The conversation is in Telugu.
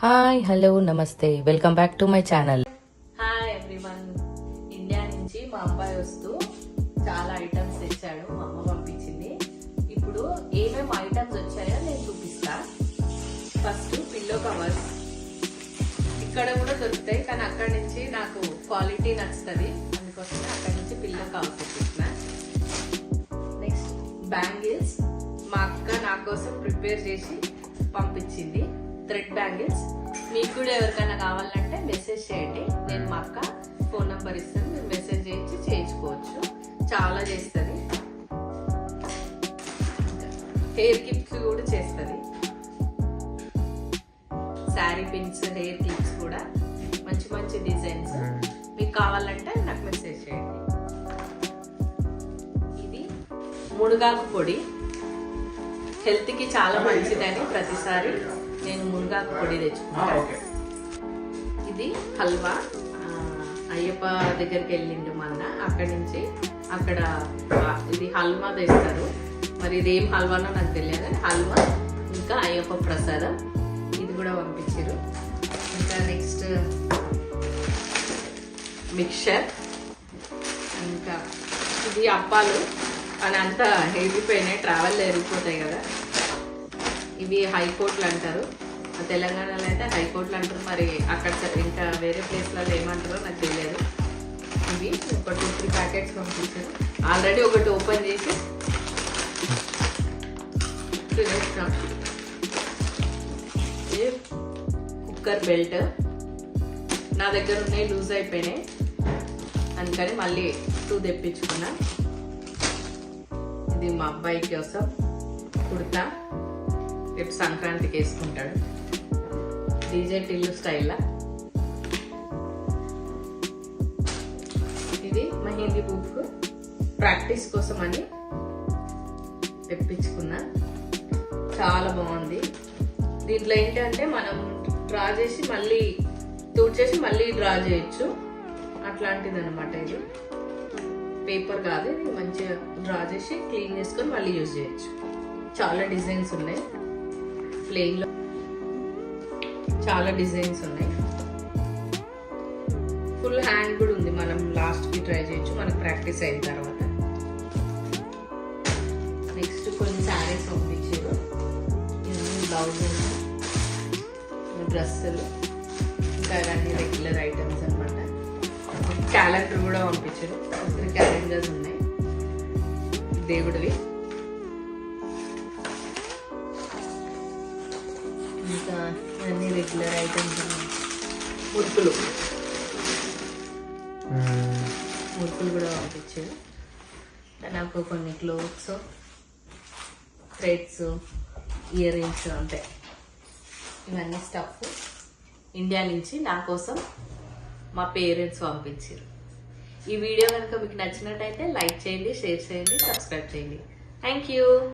హాయ్ హలో నమస్తే welcome back to my channel. Hi everyone. India నుంచి మా అబ్బాయి వస్తూ చాలా ఐటమ్స్ తెచ్చాడు. మా అమ్మ పంపించింది. ఇప్పుడు ఏమేమి ఐటమ్స్ వచ్చాయో నేను చూపిస్తా. ఫస్ట్ పిల్లో కవర్స్ ఇక్కడ కూడా దొరుకుతాయి, కానీ అక్కడ నుంచి నాకు క్వాలిటీ నచ్చుతుంది, అందుకోసమే అక్కడ నుంచి పిల్లో కవర్స్ తెప్పించిన. నెక్స్ట్ బ్యాంగిల్స్ మా అక్క నా కోసం ప్రిపేర్ చేసి పంపించింది. థ్రెడ్ బ్యాంగిల్స్ మీకు కూడా ఎవరికైనా కావాలంటే మెసేజ్ చేయండి, నేను మా అక్క ఫోన్ నంబర్ ఇస్తాను, మీరు మెసేజ్ చేయించి చేయించుకోవచ్చు, చాలా చేస్తుంది. హెయిర్ క్లిప్స్ కూడా చేస్తుంది. శారీ పిన్స్, హెయిర్ క్లిప్స్ కూడా మంచి మంచి డిజైన్స్ మీకు కావాలంటే నాకు మెసేజ్ చేయండి. ఇది మునగాకు పొడి, హెల్త్ కి చాలా మంచిదని ప్రతిసారి నేను మునగాకు పొడి తెచ్చుకున్నాను. ఇది హల్వా, అయ్యప్ప దగ్గరికి వెళ్ళిండు మొన్న, అక్కడి నుంచి అక్కడ ఇది హల్వా తెస్తారు, మరి ఇది ఏం హల్వానో నాకు తెలియదు, హల్వా ఇంకా అయ్యప్ప ప్రసాదం ఇది కూడా పంపించారు. ఇంకా నెక్స్ట్ మిక్చర్, ఇంకా ఇది అప్పాలు అని అంతా హెరిగిపోయినాయి, ట్రావెల్ ఎరిగిపోతాయి కదా, ఇవి హైకోర్టులు అంటారు, తెలంగాణలో అయితే హైకోర్టులు అంటారు, మరి అక్కడ ఇంకా వేరే ప్లేస్లలో ఏమంటారో నాకు తెలియదు. ఇవి ఒక 2-3 ప్యాకెట్స్ పంపించారు. ఆల్రెడీ ఒకటి ఓపెన్ చేసి తినేస్తాం. ఇది కుక్కర్ బెల్ట్, నా దగ్గర ఉన్నాయి, లూజ్ అయిపోయినాయి, అందుకని మళ్ళీ 2 తెప్పించుకున్నా. ఇది మా అబ్బాయి కోసం కుర్తా, రేపు సంక్రాంతికి వేసుకుంటాడు, డీజే టిల్లు స్టైల్లా. ఇది మెహందీ బుక్ ప్రాక్టీస్ కోసం అని తెప్పించుకున్నా, చాలా బాగుంది. దీంట్లో ఏంటంటే మనం డ్రా చేసి మళ్ళీ తుడిచేసి మళ్ళీ డ్రా చేయొచ్చు, అట్లాంటిది అనమాట. ఇది పేపర్ కాదు, ఇది మంచిగా డ్రా చేసి క్లీన్ చేసుకొని మళ్ళీ యూజ్ చేయొచ్చు. చాలా డిజైన్స్ ఉన్నాయి, ప్లెయిన్ లో చాలా డిజైన్స్ ఉన్నాయి, ఫుల్ హ్యాండ్ కూడా ఉంది, మనం లాస్ట్ కి ట్రై చేయొచ్చు మనకు ప్రాక్టీస్ అయిన తర్వాత. నెక్స్ట్ కొన్ని శారీస్ పంపించారు, బ్లౌజెస్, డ్రెస్సులు, ఇంకా అన్ని రెగ్యులర్ ఐటమ్స్ అనమాట. క్యాలెండర్ కూడా పంపించారు, 3 క్యాలెండర్స్ ఉన్నాయి దేవుడివి. ఇంకా అన్ని రెగ్యులర్ ఐటమ్స్ ఉన్నాయి. మురుకులు కూడా పంపించారు. నాకు కొన్ని క్లోత్స్, థ్రెడ్స్, ఇయర్ రింగ్స్ ఉంటాయి, ఇవన్నీ స్టఫ్ ఇండియా నుంచి నా కోసం మా పేరెంట్స్ పంపించారు. ఈ వీడియో కనుక మీకు నచ్చినట్టయితే లైక్ చేయండి, షేర్ చేయండి, సబ్స్క్రైబ్ చేయండి. Thank you.